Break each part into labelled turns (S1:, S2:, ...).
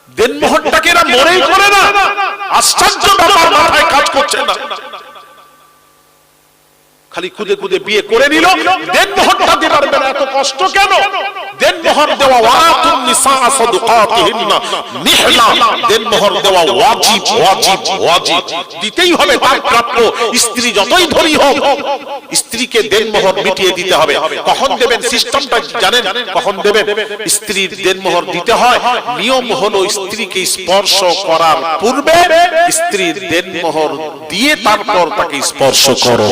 S1: দেনমোহরটাকে এরা মনেই করে না। আশ্চর্য ব্যাপার, মাথায় কাজ করছে না। খালি খুদে খুদে বিয়ে করে নিল, দেনমোহরটা দিতে পারবে না। এত কষ্ট কেন? দেনমোহর দেওয়া ওয়াতুন নিসা সাদকাতিহিন্না নিহলা, দেনমোহর দেওয়া ওয়াজিব ওয়াজিব ওয়াজিব, দিতেই হবে তার প্রাপ্য। স্ত্রী যতই ধনী হোক, স্ত্রীকে দেনমোহর মিটিয়ে দিতে হবে। কখন দেবেন সিস্টেমটা জানেন? কখন দেবেন? স্ত্রীর দেনমোহর দিতে হয়, নিয়ম হলো স্ত্রীকে স্পর্শ করার পূর্বে স্ত্রীর দেনমোহর দিয়ে তারপর তাকে স্পর্শ করো,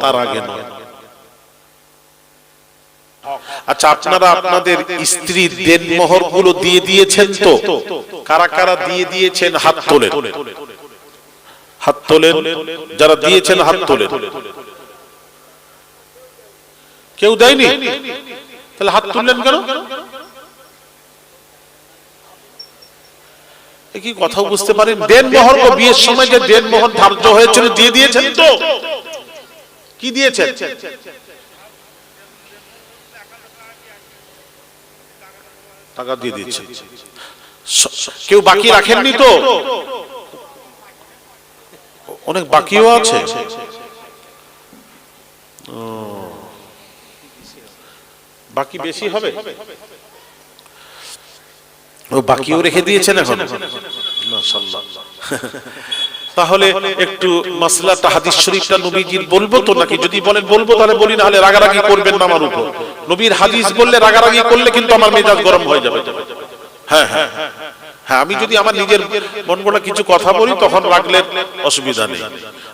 S1: তার আগে নয়। আচ্ছা, আপনারা আপনাদের স্ত্রীর দেনমোহর গুলো দিয়ে দিয়েছেন তো? কারা কারা দিয়ে দিয়েছেন হাত তোলেন, হাত তোলেন। যারা দিয়েছেন হাত তোলেন। কেউ দেয়নি? তাহলে হাত তুললেন কেন? কি কথা বুঝতে পারেন? দেনমোহর ও বিয়ের সময় যে দেনমোহর ধার্য হয়েছিল দিয়ে দিয়েছেন তো? কি দিয়েছেন? টাকা দিয়ে দিচ্ছে। কেউ বাকি রাখেননি তো? অনেক বাকিও আছে। বাকি বেশি হবে, ও বাকিও রেখে দিয়েছেন এখন। মাশাআল্লাহ। তাহলে একটু মাসলাটা হাদিস শরীফটা নবীজির বলবো তো নাকি? যদি বলেন বলবো তাহলে বলি, না হলে রাগারাগি করবেন না আমার উপর। নবীর হাদিস বললে রাগারাগি করলে কিন্তু আমার মেজাজ গরম হয়ে যাবে। হ্যাঁ হ্যাঁ হ্যাঁ, আমি যদি আমার নিজের মন গড়া কিছু কথা বলি তখন রাগলে অসুবিধা নেই।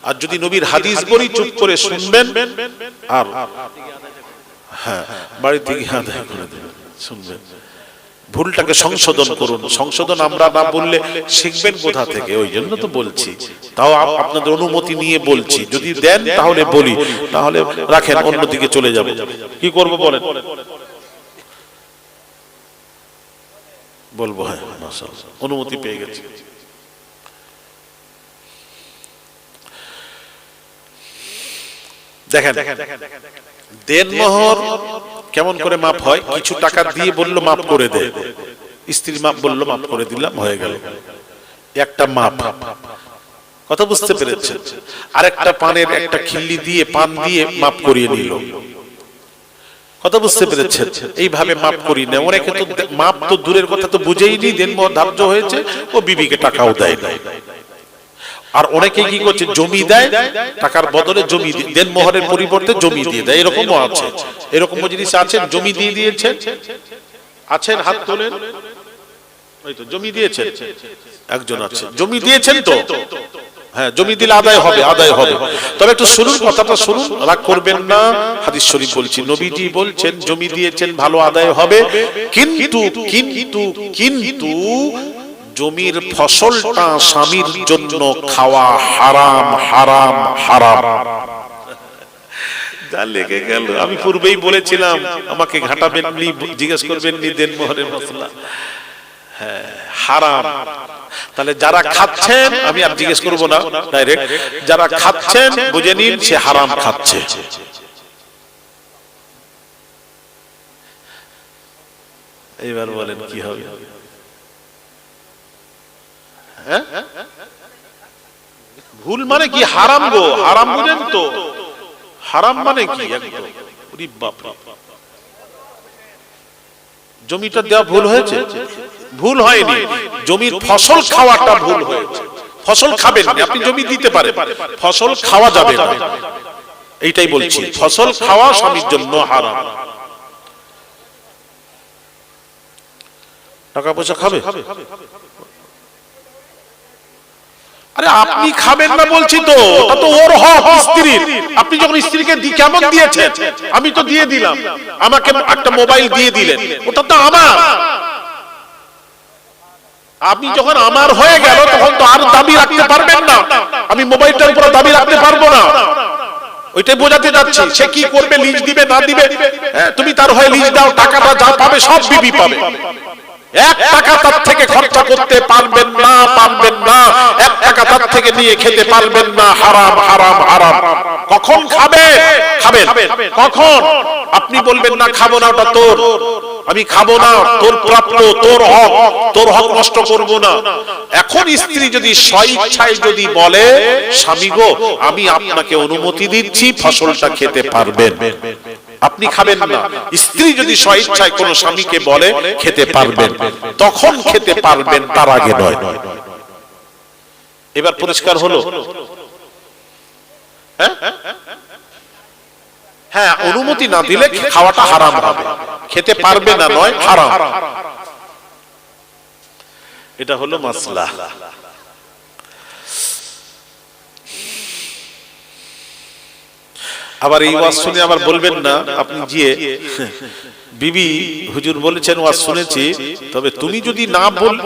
S1: আর যদি নবীর হাদিস বলি চুপ করে শুনবেন, আর হ্যাঁ বাড়ি থেকে আদায় করে দেবেন, শুনবেন। ভুলটাকে সংশোধন করুন। সংশোধন আমরা না বললে শিখবেন কোথা থেকে? ওই জন্য তো বলছি। তাও আপনাদের অনুমতি নিয়ে বলছি। যদি দেন তাহলে বলি, তাহলে রাখেন, অন্যদিকে চলে যাব। কি করব বলেন? বলবো। হ্যাঁ, মাশাআল্লাহ, অনুমতি পেয়ে গেছি। দেখেন দেনমোহর কেমন করে মাপ হয়? কিছু টাকা দিয়ে বললো মাপ করে দে, স্ত্রী মাপ বললো মাপ করে দিলাম, হয়ে গেল একটা মাপ। কথা বুঝতে পেরেছেন? আর একটা পানের একটা খিল্লি দিয়ে পান দিয়ে মাপ করিয়ে নিল। কথা বুঝতে পেরেছেন? এইভাবে মাপ করিয়ে নেয়। অনেকে তো মাপ তো দূরের কথা, তো বুঝেই নি দেনমোহর ধার্য হয়েছে, ও বিবিকে টাকাও দেয় না। আর অনেকে কি করছে, জমি দেয়, টাকার বদলে জমি, দেনমোহরের পরিবর্তে জমি দিয়ে দেয়। এরকমও আছে, এরকম জিনিস আছেন। জমি দিয়ে দিয়েছেন, আছেন, হাত তোলেন। ওই তো জমি দিয়েছেন, একজন আছে। জমি দিয়েছেন তো? হ্যাঁ, জমি দিলে আদায় হবে, আদায় হবে। তবে একটু শুনুন, কথাটা শুনুন, রাগ করবেন না। হাদিস শরীফ বলছি, নবীজি বলছেন জমি দিয়েছেন, ভালো আদায় হবে, কিন্তু কিন্তু কিন্তু জমির ফসলটা স্বামীর জন্য খাওয়া হারাম হারাম হারাম। যা লেগে গেল, আমি পূর্বেই বলেছিলাম, আমাকে ঘাটাবেন নি, জিজ্ঞেস করবেন নি দেনমোহরের মশলা। হ্যাঁ, হারাম। তাহলে যারা খাচ্ছেন, আমি আর জিজ্ঞেস করবো না ডাইরেক্ট, যারা খাচ্ছেন বুঝে নিন সে হারাম খাচ্ছে। এইবার বলেন কি হবে? ভুল মানে কি? হারাম গো, হারাম বুঝেন তো? হারাম মানে কি? একদম জমিটা দেওয়া ভুল হয়েছে? ভুল হয়নি, জমির ফসল খাওয়াটা ভুল হয়েছে। ফসল খাবেন না আপনি, জমি দিতে পারেন, ফসল খাওয়া যাবে না, এইটাই বলছি। ফসল খাওয়া স্বামীর জন্য হারাম। টাকা পয়সা খাবে? আরে আপনি খাবেন না বলছি তো, ওটা তো ওর হক স্ত্রীর। আপনি যখন স্ত্রীকে কেমন দিয়েছেন, আমি তো দিয়ে দিলাম, আমাকে একটা মোবাইল দিয়ে দিলেন, ওটা তো আমার। আপনি যখন আমার হয়ে গেল তখন তো আর দাবি রাখতে পারবেন না। আমি মোবাইলটার উপর দাবি রাখতে পারবো না, ওইটাই বোঝাতে যাচ্ছি। সে কি করবে, লিজ দিবে না দিবে, তুমি তার হয়ে লিজ দাও, টাকাটা যা পাবে সব বিবি পাবে। এক টাকা তার থেকে খরচা করতে পারবেন না, পারবেন না। এক টাকা তার থেকে নিয়ে খেতে পারবেন না। হারাম হারাম হারাম। কখন খাবে? খাবেন কখন? আপনি বলবেন না খাবো না, ওটা তোর। আমি খাবো না, তোর প্রাপ্য, তোর হক নষ্ট করব না। এখন স্ত্রী যদি স্বইচ্ছায় যদি বলে স্বামী গো আমি আপনাকে অনুমতি দিচ্ছি ফসলটা খেতে পারবেন, আপনি খাবেন না, স্ত্রী যদি স্বইচ্ছায় কোন স্বামীকে বলে খেতে পারবেন, তখন খেতে পারবেন, তার আগে নয়। এবার পরিষ্কার হলো? হ্যাঁ, অনুমতি না দিলে খাওয়াটা হারাম হবে, খেতে পারবে না নয়, হারাম। এটা হলো মাসলা। আবার এই ওয়াজ শুনে আবার বলবেন না আপনি যে বিবি হুজুর বলেছেন ওয়াজ শুনেছি, তবে তুমি যদি না বল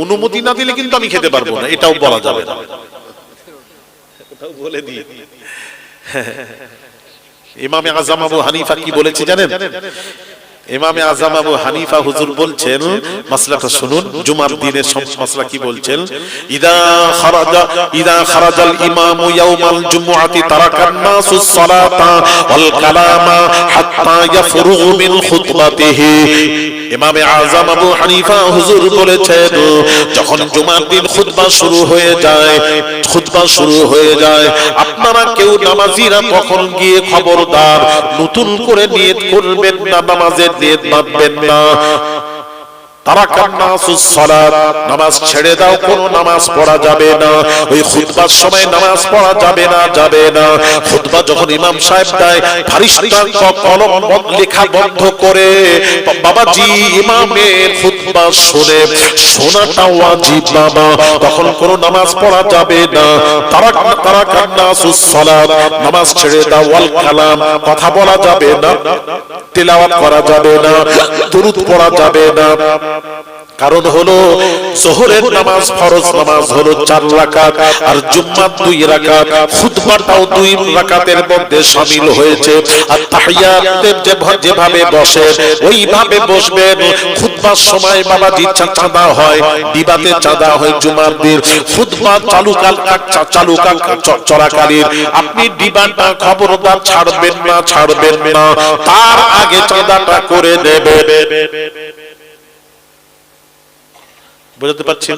S1: অনুমতি না দিলে কিন্তু আমি খেতে পারবো না, এটাও বলা যাবে না। এটাও বলে দিই। ইমামে আযম আবু হানিফা কি বলেছে জানেন? ইমামে আযম আবু হানিফা হুজুর বলছেন, মাসলাটা শুনুন, জুমার দিনের মাসলা কি বলছেন? ইদা খারাজাল ইমামু ইয়াউমাল জুমআতি তারাকান নাসুস সালাতা ওয়াল কালামা হাত্তা ইয়াফরুগু মিন খুতবাতিহি। ইমামে আযম আবু হানিফা হুজুর বলেছেন, যখন জুমার দিন খুতবা শুরু হয়ে যায়, আপনারা কেউ নামাজিরা তখন গিয়ে খবরদার নতুন করে নিয়ত করবেন না, নামাজের নিয়ত বাঁধবেন না। তারাকান নাসুস সালাত, নামাজ ছেড়ে দাও, কোনো নামাজ পড়া যাবে না, ওই খুতবার সময় নামাজ পড়া যাবে না। খুতবা যখন ইমাম সাহেব দেয়, ফারিস্তা কলম লেখা বন্ধ করে বাবাজি ইমামের খুতবা শোনাটা ওয়াজিব বাবা, তখন কোনো নামাজ পড়া যাবে না। তারাকান নাসুস সালাত, নামাজ ছেড়ে দাও, ওয়াল কালাম, কথা বলা যাবে না, তেলাওয়াত করা যাবে না, দুরূদ পড়া যাবে না। কারণ হলো যোহরের নামাজ ফরজ নামাজ হলো 4 রাকাত, আর জুম্মার 2 রাকাত, খুতবাটাও 2 রাকাতের মধ্যে শামিল হয়েছে। আর তাহিয়াতের যেভাবে বসে ওইভাবে বসবেন। খুতবার সময় বাবাজি চাঁদা হয়, দিবাতে চাঁদা হয় জুমার দিন। খুতবা চলাকালীন আপনি দিবাটা খবরদার ছাড়বেন না, তার আগে চাঁদাটা করে দেবেন। বুঝতে পারছেন?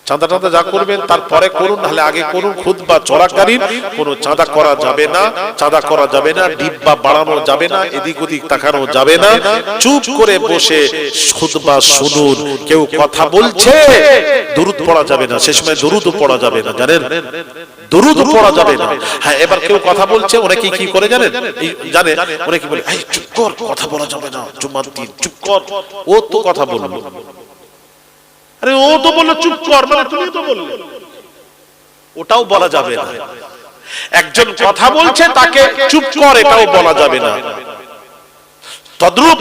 S1: চাঁদা যা করবেন তারপরে করুন, নাহলে আগে করুন। খুতবা চলাকালীন কোনো চাঁদা করা যাবে না, ডিব্বা বাড়ানো যাবে না, এদিক ওদিক তাকানো যাবে না। চুপ করে বসে খুতবা শুনুন। কেউ কথা বলছে, দুরূদ পড়া যাবে না, সে সময় দুরূদও পড়া যাবে না, জানেন? দুরূদ পড়া যাবে না। হ্যাঁ, এবার কেউ কথা বলছে, অনেকে কি করে জানেন? অনেকে বলে এই চুপ কর, কথা বলা যাবে না জুমার দিন, চুপ কর, ও তো কথা বললো। আরে ও তো বললো চুপ কর, মানে তুমি তো বললে, ওটাও বলা যাবে না। একজন কথা বলছে তাকে চুপ কর, এটাও বলা যাবে না। তদ্রূপ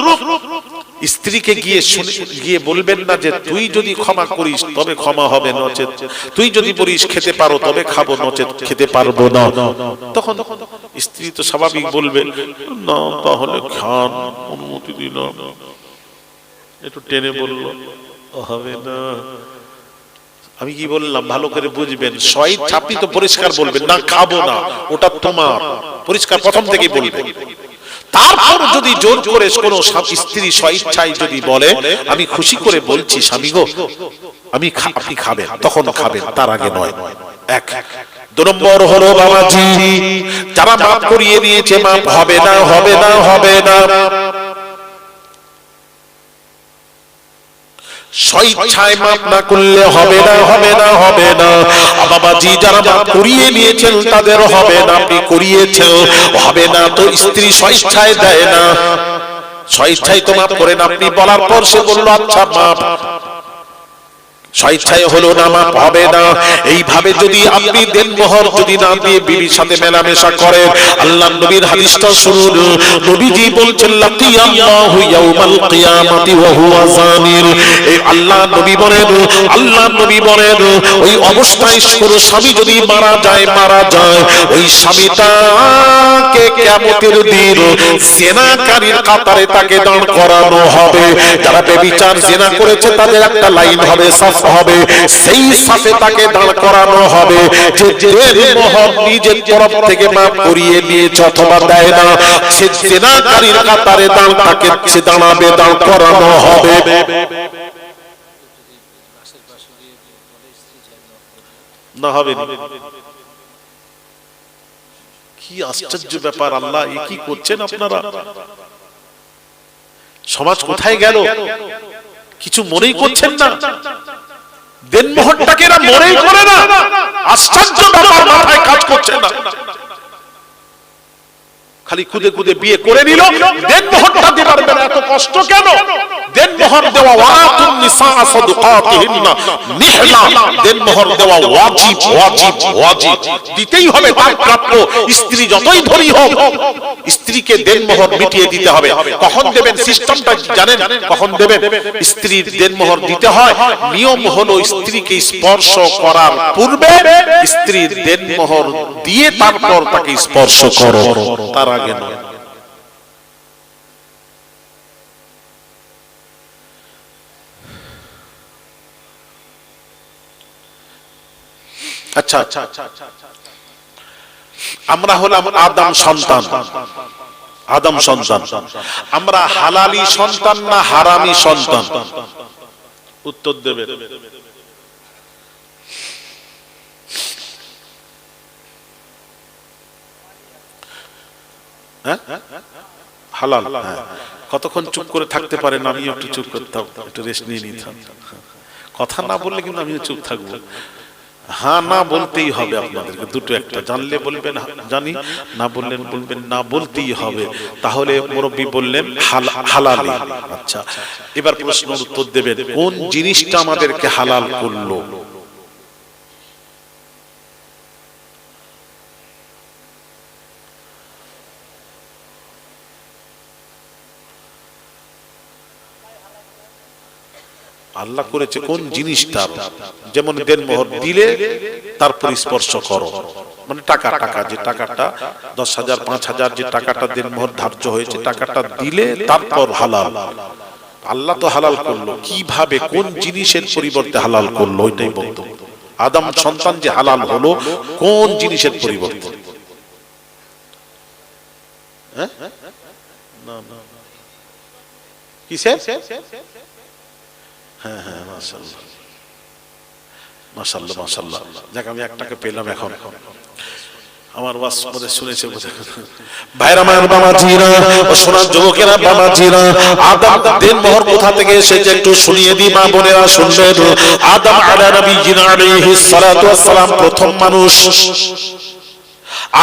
S1: স্ত্রীকে গিয়ে বলবেন না যে তুই যদি ক্ষমা করিস তবে ক্ষমা হবে, নচেত তুই যদি বলিস খেতে পারো তবে খাবো, নচেত খেতে পারবো না। তখন স্ত্রী তো স্বাভাবিক বলবে না, তাহলে খান, অনুমতি দিলাম। একটু টেনে বললো হবে না। আমি কি বললাম ভালো করে বুঝবেন। স্বইচ্ছা আপনি তো পরিষ্কার বলবেন না খাবো না, ওটা তোমার, পরিষ্কার প্রথম থেকেই বলবেন। তারপর যদি জোর করে কোনো স্ত্রী স্বইচ্ছায় যদি বলে আমি খুশি করে বলছি স্বামী গো আপনি খাবেন, তখন খাবেন, তার আগে নয়। 2 নম্বর হলো বাবাজি যারা মাফ করিয়ে দিয়েছে মাফ হবে না। স্বইচ্ছায় মাফ না করলে হবে না। বাবাজি যারা মাফ করিয়ে নিয়েছেন তাদের হবে না, আপনি করিয়েছেন হবে না। তো স্ত্রী স্বইচ্ছায় দেয় না, স্বইচ্ছায় তো মাফ করেন আপনি, বলার পর সে বলল আচ্ছা মাফ, স্বইচ্ছায় হলো না, মাফ হবে না। এইভাবে যদি আপনি দেনমোহর যদি না দিয়ে বিবির সাথে মেলামেশা করেন, আল্লাহর নবীর হাদিসটা শুনুন। নবীজি বলছেন লাকিয়াল্লাহু ইয়াউমাল কিয়ামাতি ওয়া হুয়া জানির। এই আল্লাহর নবী বলেন ওই অবস্থায় কোনো স্বামী যদি মারা যায় ওই স্বামীটাকে কিয়ামতের দিন জিনাকারীর কাতারে তাকে দাঁড় করানো হবে। যারা ব্যভিচার জিনা করেছে তাদের একটা লাইন হবে, সাফ হবে, সেই সাফে তাকে দাঁড় করানো হবে যে দেনমোহর নিজের তরফ থেকে মাফ করিয়ে নিয়েছে অথবা দেয় না, সে জিনাকারীর কাতারে তাকে দাঁড়াবে, দাঁড় করানো হবে। না হবে না। কি আশ্চর্য ব্যাপার, আল্লাহ এ কি করছেন আপনারা? সমাজ কোথায় গেল? কিছু মনেই করছেন না। দেনমোহরটাকে এরা মনেই করে না। আশ্চর্য ব্যাপার, মাথায় কাজ করছে না। খালি খুদে খুদে বিয়ে করে নিল, দেনমোহরটা দেবার বেলা এত কষ্ট কেন? দেনমোহর দেওয়া ওয়াতুন নিসা সাদকাতিহিন্না নিহলা, দেনমোহর দেওয়া ওয়াজিব ওয়াজিব ওয়াজিব, দিতেই হবে তার প্রাপ্য। স্ত্রী যতই ধনী হোক, স্ত্রীকে দেনমোহর মিটিয়ে দিতে হবে। কখন দেবেন সিস্টেমটা জানেন? কখন দেবেন? স্ত্রীর দেনমোহর দিতে হয়, নিয়ম হলো স্ত্রীকে স্পর্শ করার পূর্বে স্ত্রীর দেনমোহর দিয়ে তারপর তাকে স্পর্শ করো, তার আগে নয়। আচ্ছা, আমরা হলাম আদম সন্তান। আদম সন্তান আমরা হালালি সন্তান না হারামি সন্তান? উত্তর দেবে। হালাল। কতক্ষণ চুপ করে থাকতে পারেন? আমিও একটু চুপ করতাম, একটু রেস্ট নিয়ে নিতাম। কথা না বললে কিন্তু আমিও চুপ থাকবো। হ্যাঁ না বলতেই হবে আপনাদেরকে, দুটো একটা, জানলে বলবেন জানি, না বললেন বলবেন না বলতেই হবে। তাহলে মুরব্বী বললেন হালালি। আচ্ছা, এবার প্রশ্নের উত্তর দেবেন, কোন জিনিসটা আমাদেরকে হালাল করলো? আল্লাহ করেছে কোন জিনিসটা? যেমন দেনমোহর দিলে তারপর স্পর্শ করো, মানে টাকা, যে টাকাটা 10,000 5,000 যে টাকাটা দেনমোহর ধার্য হয়েছে, টাকাটা দিলে তারপর হালাল। আল্লাহ তো হালাল করলো, কিভাবে কোন জিনিসের পরিবর্তে হালাল করলো? ওইটাই বলতো। আদম সন্তান যে হালাল হলো কোন জিনিসের পরিবর্তে? কিসের? হ্যাঁ হ্যাঁ, মাশাআল্লাহ মাশাআল্লাহ মাশাআল্লাহ। যাক, আমি একটাকে পেলাম এখন। আমার ওয়াজ মধ্যে শুনেছে ভাইরা, আমার বাবাজিরা ও সোনার যুবকেরা, বাবাজিরা, আদম দেনমোহর কোথা থেকে এসেছে একটু শুনিয়ে দিই, মা বোনেরা শুনবেন। আদম আলা নবিয়িনা আলাইহিস সালাতু ওয়াস সালাম প্রথম মানুষ।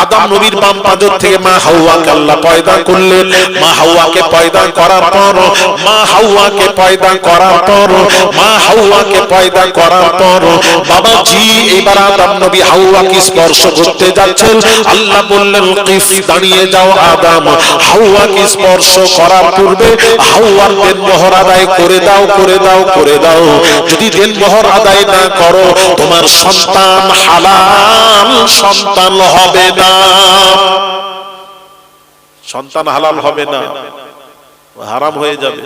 S1: আদম নবীর বাম পাদর থেকে মা হাওয়াকে আল্লাহ পয়দা করলেন। মা হাওয়াকে পয়দা করার পর বাবাজি, এবার আদম নবী হাওয়াকে স্পর্শ করতে যাচ্ছেন। আল্লাহ বললেন, কিফ, দাঁড়িয়ে যাও আদম। হাওয়াকে স্পর্শ করার পূর্বে হাওয়ার দেনমোহর আদায় করে দাও, করে দাও, করে দাও। যদি দেনমোহর আদায় না করো, তোমার সন্তান হালাল সন্তান হবে না। সন্তান হালাল হবে না, হারাম হয়ে যাবে।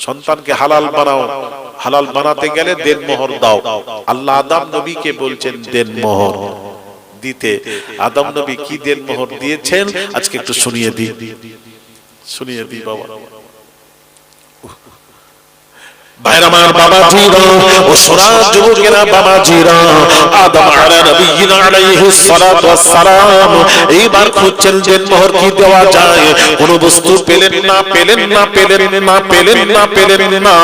S1: সন্তানকে হালাল বানাও, হালাল বানাতে গেলে দেনমোহর দাও। আল্লাহ আদম নবীকে বলছেন দেনমোহর দিতে। আদম নবী কি দেনমোহর দিয়েছেন আজকে একটু শুনিয়ে দিই বাবা। ভাইরামার বাবাজিরা ও সোনার যুবকেরা, বাবাজিরা, আদম আলা নবিয়িনা আলাইহিস সালাতু ওয়াস সালাম এইবার খুঁজছেন দেনমোহর কি দেওয়া যায়। কোন বস্তু পেলেন না।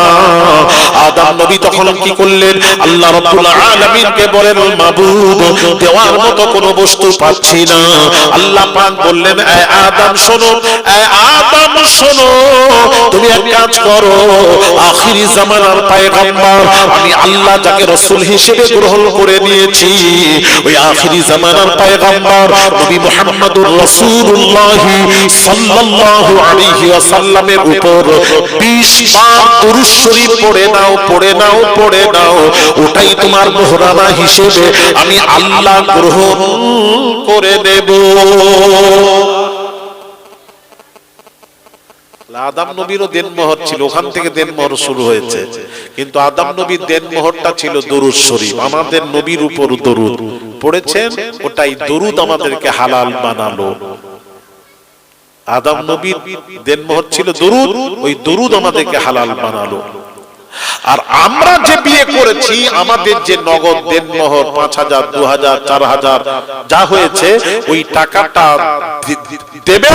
S1: আদম নবী তখন কি করলেন? আল্লাহ রাব্বুল আলামিনকে বলেন, মাবুদ, দেওয়ার মতো কোনো বস্তু পাচ্ছি না। আল্লাহ পাক বললেন, এ আদম শোনো, তুমি এক কাজ করো, আখিরি জামানার পয়গম্বর আমি আল্লাহ যাকে রাসূল হিসেবে গ্রহণ করে নিয়েছি, ওই আখিরি জামানার পয়গম্বর নবী মুহাম্মদুর রাসূলুল্লাহ সাল্লাল্লাহু আলাইহি ওয়াসাল্লামের উপর 20 বার দুরূদ শরীফ পড়ে নাও। ওটাই তোমার মোহরানা হিসেবে আমি আল্লাহ গ্রহণ করে নেব। আদম নবীরও দেনমোহর ছিল, ওখান থেকে দেনমোহর শুরু হয়েছে। কিন্তু আদম নবীর দেনমোহরটা ছিল দরুদ শরীফ, আমাদের নবীর উপর দরুদ পড়েছেন, ওটাই দরুদ আমাদেরকে হালাল বানালো। আদম নবীর দেনমোহর ছিল দরুদ, ওই দরুদ আমাদেরকে হালাল বানালো। আর আমরা যে বিয়ে করেছি, আমাদের যে নগদ দেনমোহর 5,000, 2,000, 4,000 যা হয়েছে, ওই টাকাটা দেবে,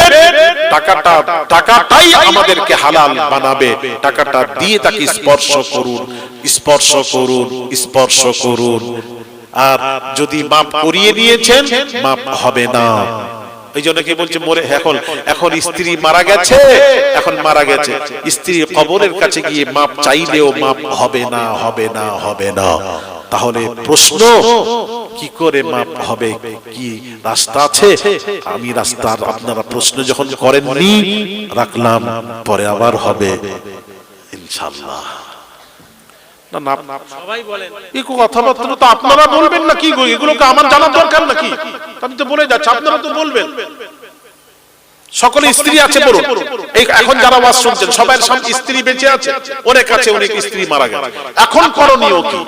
S1: টাকাটাই আমাদেরকে হালাল বানাবে। টাকাটা দিয়ে তাকে স্পর্শ করুন, স্পর্শ করুন, স্পর্শ করুন। আর যদি মাপ করিয়ে নিয়েছেন, মাপ হবে না। এই জন্য কি বলছে, মরে এখন স্ত্রী মারা গেছে, এখন মারা গেছে, স্ত্রীর কবরের কাছে গিয়ে মাপ চাইলেও মাপ হবে না, হবে না, হবে না। তাহলে প্রশ্ন, কি করে মাপ হবে? কি রাস্তা আছে? আমি রাস্তার, আপনারা প্রশ্ন যখন করেননি রাখলাম, পরে আবার হবে ইনশাআল্লাহ। না না, সবাই বলেন এই কথাবার্তা তো আপনারা বলবেন না কি? এগুলোকে আমার জানার দরকার নাকি? আমি তো বলে যাচ্ছি, আপনারা তো বলবেন। সকলে স্ত্রী আছে বলুন। এখন যারা ওয়াজ শুনছেন, সবার সামনে স্ত্রী বেঁচে আছে, অনেক আছে, অনেক স্ত্রী মারা গেছে। এখন করণীয় কি?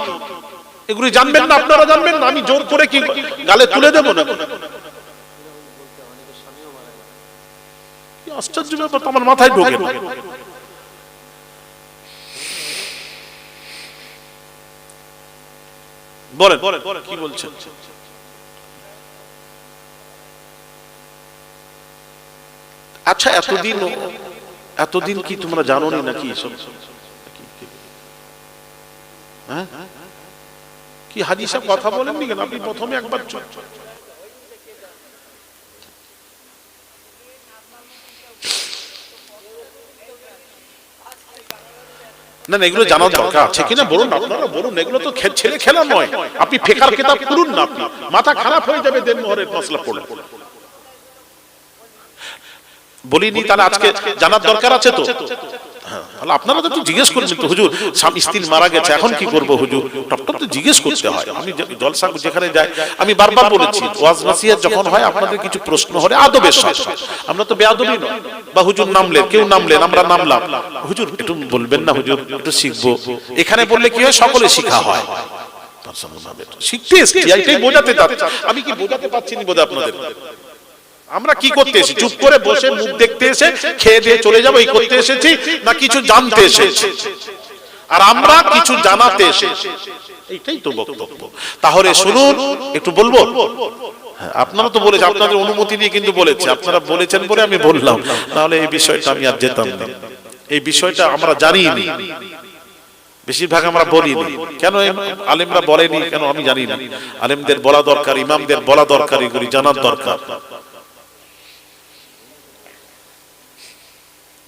S1: এগুলি জানবেন না, আপনারা জানবেন না। আমি জোর করে কি গালে তুলে দেব না? আশ্চর্য ব্যাপার, আমার মাথায় ঢোকে না। বলেন কি বলছেন? আচ্ছা, এতদিন কি তোমরা জানো নি নাকি এসব? হ্যাঁ, কি হাজি সাহেব কথা বলেননি কেন? আপনি প্রথমে একবার না না, এগুলো জানার দরকার আছে কিনা বলুন, আপনারা বলুন। এগুলো তো ছেলে খেলা নয়। আপনি ফেকার কিতাব পড়ুন না, আপনি মাথা খারাপ হয়ে যাবে দেনমোহরের মাসলা পড়লে। বলিনি তাহলে আজকে জানার দরকার আছে তো। তাহলে আপনারা তো জিজ্ঞেস করবেন তো, হুজুর স্বামী স্ত্রী মারা গেছে, এখন কি করবো হুজুর? টপ তো জিজ্ঞেস করতে হয়। আমি জলসা যেখানে যাই, আমি বারবার বলেছি, ওয়াজ নাসিহত যখন হয়, আপনাদের কিছু প্রশ্ন হলে আদবের সাথে, আমরা তো বেয়াদবি নয়। বা হুজুর নামলেন, কেউ নামলেন, আমরা নামলাম, হুজুর একটু বলবেন না, হুজুর একটু শিখবো। এখানে বললে কি হয়, সকলে শিখা হয়। শিখতে এসেছি, এইটাই বোঝাতে চাচ্ছি। আমি কি বোঝাতে পারছি না বোধহয় আপনাদের? আমরা কি করতে এসেছি? চুপ করে বসে মুখ দেখতে এসে খেয়ে দিয়ে চলে যাবো, এই করতে এসেছি, না কিছু জানতে এসেছি? আর আমরা কিছু জানাতে এসেছি, এইটাই তো বক্তব্য। তাহলে শুনুন, একটু বলবো। আপনারা তো বলেছেন, আপনাদের অনুমতি নিয়ে কিন্তু বলেছে, আপনারা বলেছেন বলে আমি বললাম, নাহলে এই বিষয়টা আমি আর যেতাম না। এই বিষয়টা আমরা জানিনি, বেশিরভাগ আমরা বলিনি। কেন আলেমরা বলেনি কেন আমি জানি না। আলেমদের বলা দরকার, ইমামদের বলা দরকার, এগুলি জানার দরকার।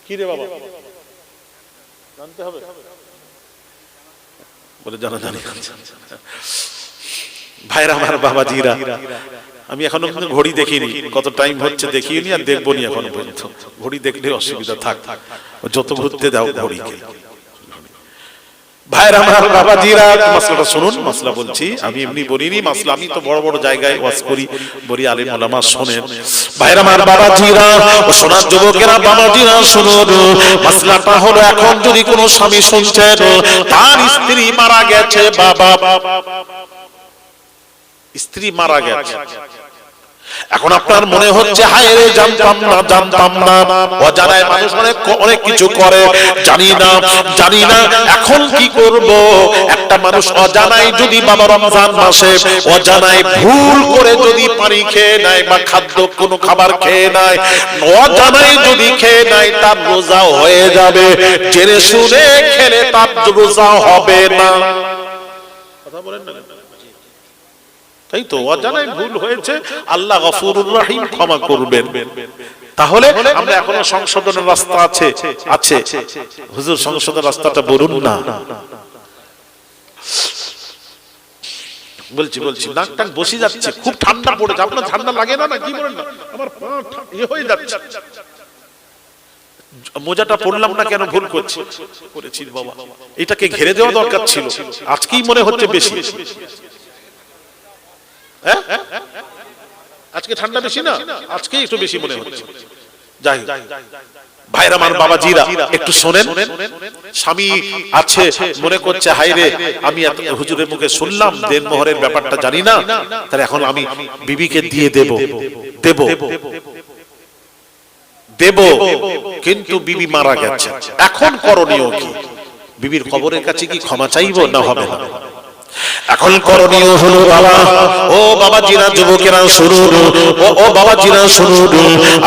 S1: কি রে বাবা, জানতে হবে বলে জানা জানি। ভাইরা আমার, বাবাজিরা, আমি এখনো ঘড়ি দেখিনি, কত টাইম হচ্ছে দেখিনি, আর দেখবো নি এখনো পর্যন্ত। ঘড়ি দেখলে অসুবিধা থাক, যত ঘুরতে দাও ঘড়িকে। ভাইরা আমার, বাবাজিরা, মাসলাটা শুনুন। মাসলা বলছি, আমি এমনি বলিনি মাসলা, আমি তো বড় বড় জায়গায় ওয়াজ করি, বলি আলেম ওলামা শোনেন। ভাইরা আমার, বাবাজিরা, শোনার যুবকেরা, বাবাজিরা শুনুন। মাসলাটা হলো, এখন যদি কোনো স্বামী শুনছেন, তার স্ত্রী মারা গেছে, বাবা স্ত্রী মারা গেছে, এখন আপনার মনে হচ্ছে, হায় রে, জানতাম না, অজানায় মানুষ অনেক কিছু করে, জানি না, এখন কি করব? একটা মানুষ অজানায় যদি বাবা রমজান মাসে অজানায় ভুল করে যদি পানি খেয়ে নেয়, বা খাদ্য কোনো খাবার খেয়ে নেয়, অজানায় যদি খেয়ে নেয়, তার রোজা হয়ে যাবে। জেনে শুনে খেলে তার রোজা হবে না। কথা বলেন না? তাই তো, অজানায় ভুল হয়েছে, আল্লাহ গফুরুর রহিম, ক্ষমা করবেন। তাহলে আমরা এখনো সংশোধনের রাস্তা আছে। হুজুর সংশোধনের রাস্তাটা বলুন না। বলছি নাক টাক বসে যাচ্ছে, খুব ঠান্ডা পড়েছে। আপনার ঠান্ডা লাগে না? কি বলেন না, আমার পা হয়ে যাচ্ছে। মোজাটা পড়লাম না কেন, ভুল করেছি বাবা, এটাকে ঘিরে দেওয়া দরকার ছিল। আজকেই মনে হচ্ছে বেশি। আজকে ঠান্ডা বেশি না, আজকে একটু বেশি মনে হচ্ছে। যাই ভাইরা আমার, বাবাজিরা একটু শোনেন। স্বামী আছে, মনে করছে হায়রে আমি হুজুরের মুখে শুনলাম দেনমোহরের ব্যাপারটা জানি না, তাহলে এখন আমি বিবিকে দিয়ে দেব, কিন্তু বিবি মারা গেছে, এখন করণীয় কি? বিবির কবরের কাছে কি ক্ষমা চাইবো না হবে না? এখন করণীয় হলো বাবা, ও বাবাজিরা, যুবকেরা শুনুন, ও বাবাজিরা শুনুন,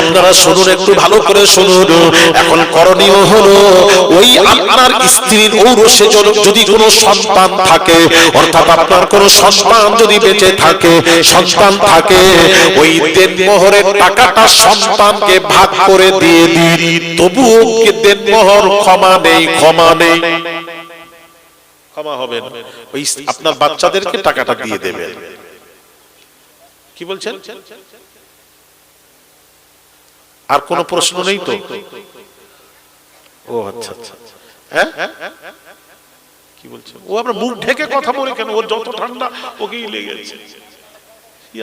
S1: আপনারা শুনুন, একটু ভালো করে শুনুন। এখন করণীয় হলো ওই আপনার স্ত্রীর ঔরসে যদি কোনো সন্তান থাকে, অর্থাৎ আপনার কোনো সন্তান যদি বেঁচে থাকে, সন্তান থাকে, ওই দেনমোহরের টাকাটা সন্তানকে ভাগ করে দিয়ে দিন, তবুও দেনমোহর ক্ষমা নেই, ক্ষমা নেই, ক্ষমা হবে না। ওই আপনার বাচ্চাদেরকে টাকাটা দিয়ে দেবেন। কি বলছেন? আর কোনো প্রশ্ন নেই তো? ও আচ্ছা আচ্ছা, হ্যাঁ কি বলছেন? ও আমরা মুখ ঢেকে কথা বলে কেন? ওর যত ঠান্ডা ওকেই লেগেছে।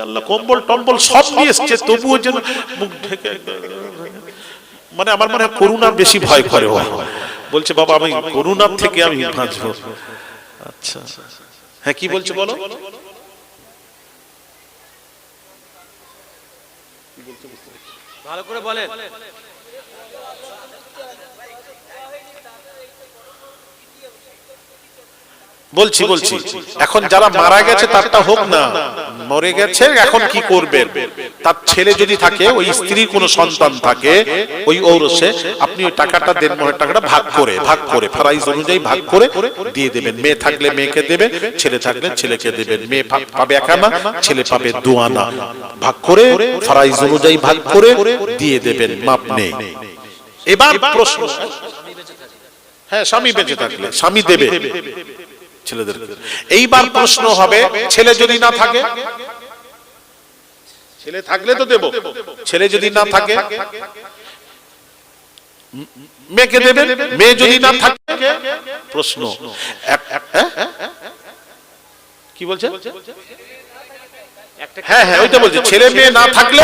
S1: আল্লাহ কম্বল টম্বল সব নিয়ে এসছে, তবুও যেন মুখ ঢেকে, মানে আমার মনে হয় করুণার বেশি ভয় করে। ও বলছে বাবা আমি করুণার থেকে আমি বাঁচবো। আচ্ছা হ্যাঁ, কি বলছো বলো?
S2: ভালো করে বলেন।
S1: বলছি এখন যারা মারা গেছে তারটা হোক না, মরে গেছে, এখন কি করবেন? তার ছেলে যদি থাকে, ওই স্ত্রীর কোনো সন্তান থাকে, ওই ঔরসে আপনি ওই টাকাটা দেনমোহরের টাকাটা ভাগ করে ফারাইজ অনুযায়ী ভাগ করে দিয়ে দেবেন। মেয়ে থাকলে মেয়েকে দেবেন, ছেলে থাকলে ছেলেকে দেবেন। মেয়ে পাবে 1 আনা, ছেলে পাবে 2 আনা, ভাগ করে ফারাইজ অনুযায়ী ভাগ করে দিয়ে দেবেন, মাপ নেই। এবার প্রশ্ন, হ্যাঁ স্বামী বেঁচে থাকলে স্বামী দেবে ছেলেদের। এইবার প্রশ্ন হবে, ছেলে যদি না থাকে? ছেলে থাকলে তো দেব, ছেলে যদি না থাকে মেয়েকে দেবেন, মেয়ে যদি না থাকে? প্রশ্ন কি বলছে? হ্যাঁ হ্যাঁ ওইটা বলছে, ছেলে মেয়ে না থাকলে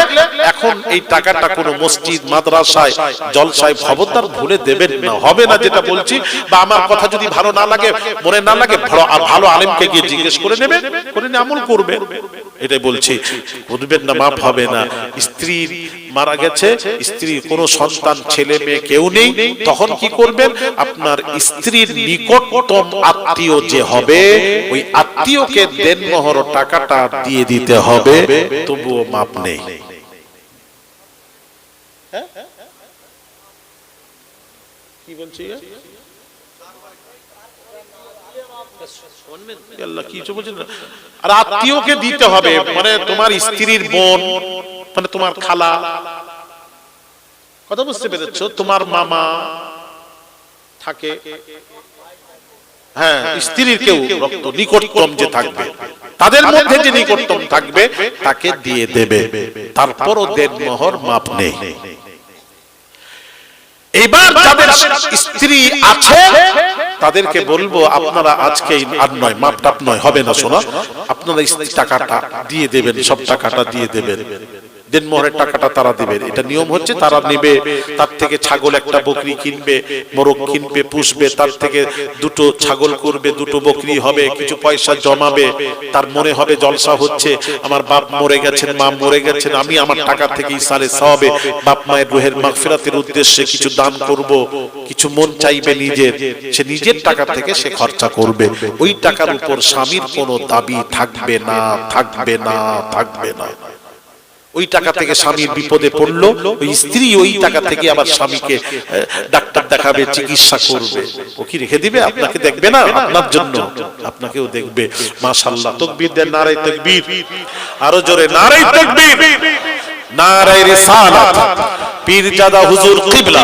S1: এখন এই টাকাটা কোনো মসজিদ, মাদ্রাসায়, জলসায় খবরদার ভুলে দেবেন না, হবে না যেটা বলছি। বা আমার কথা যদি ভালো না লাগে, মনে না লাগে, ভালো আলেমকে গিয়ে জিজ্ঞেস করে নেবেন, করে নিয়ে আমল করবেন, এটাই বলছি। বুঝবেন না, মাপ হবে না। স্ত্রী মারা গেছে, স্ত্রীর কোনো সন্তান, ছেলে মেয়ে কেউ নেই, তখন কি করবেন? আপনার স্ত্রীর নিকটতম আত্মীয় যে হবে, ওই আত্মীয়কে দেনমোহর টাকাটা দিয়ে দিতে হবে, তবুও মাপ নেই। কি বলছি? আর আত্মীয়কে দিতে হবে, মানে তোমার স্ত্রীর বোন, মানে তোমার খালা, কথা বুঝতে পেরেছো? তোমার মামা থাকে, হ্যাঁ স্ত্রীর কেউ রক্ত নিকটতম যে থাকবে, তাদের মধ্যে যে নিকটতম থাকবে তাকে দিয়ে দেবে, তারপরও দেনমোহর মাপ নেই। এবার যাদের স্ত্রী আছে তাদেরকে বলবো, আপনারা আজকে আর নয়, মাপ টাপ নয়, হবে না, শোনা, আপনারা টাকাটা দিয়ে দেবেন, সব টাকাটা দিয়ে দেবেন, দেনমোহরের টাকাটা তারা দেবেন। এটা নিয়ম হচ্ছে, তারা নেবে, তার থেকে ছাগল একটা বকরি কিনবে, মোরগ কিনবে, পুষবে, তার থেকে 2টো ছাগল করবে, 2টো বকরি হবে, কিছু পয়সা জমাবে, তার মনে হবে জলসা হচ্ছে, আমার বাপ মরে গেছেন, মা মরে গেছেন, আমি আমার টাকা থেকে ইসালে সওয়াবে বাপ মায়ের রুহের মাগফিরাতের উদ্দেশ্যে কিছু দান করব, কিছু মন চাইবে নিজের, সে নিজের টাকা থেকে সে খরচা করবে। ওই টাকার উপর স্বামীর কোনো দাবি থাকবে না, থাকবে না, থাকবে না। ওই টাকা থেকে স্বামীর বিপদে পড়লো, ওই স্ত্রী ওই টাকা থেকে আবার স্বামীকে ডাক্তার দেখাবে, চিকিৎসা করবে, ও কি রেখে দিবে? আপনাকে দেখবে না? আপনার জন্য আপনাকেও দেখবে। মাশাআল্লাহ, তাকবীর দেন, নারে তাকবীর, আরো জোরে নারে তাকবীর, নারে রিসালাত, পীরজাদা হুজুর কিবলা।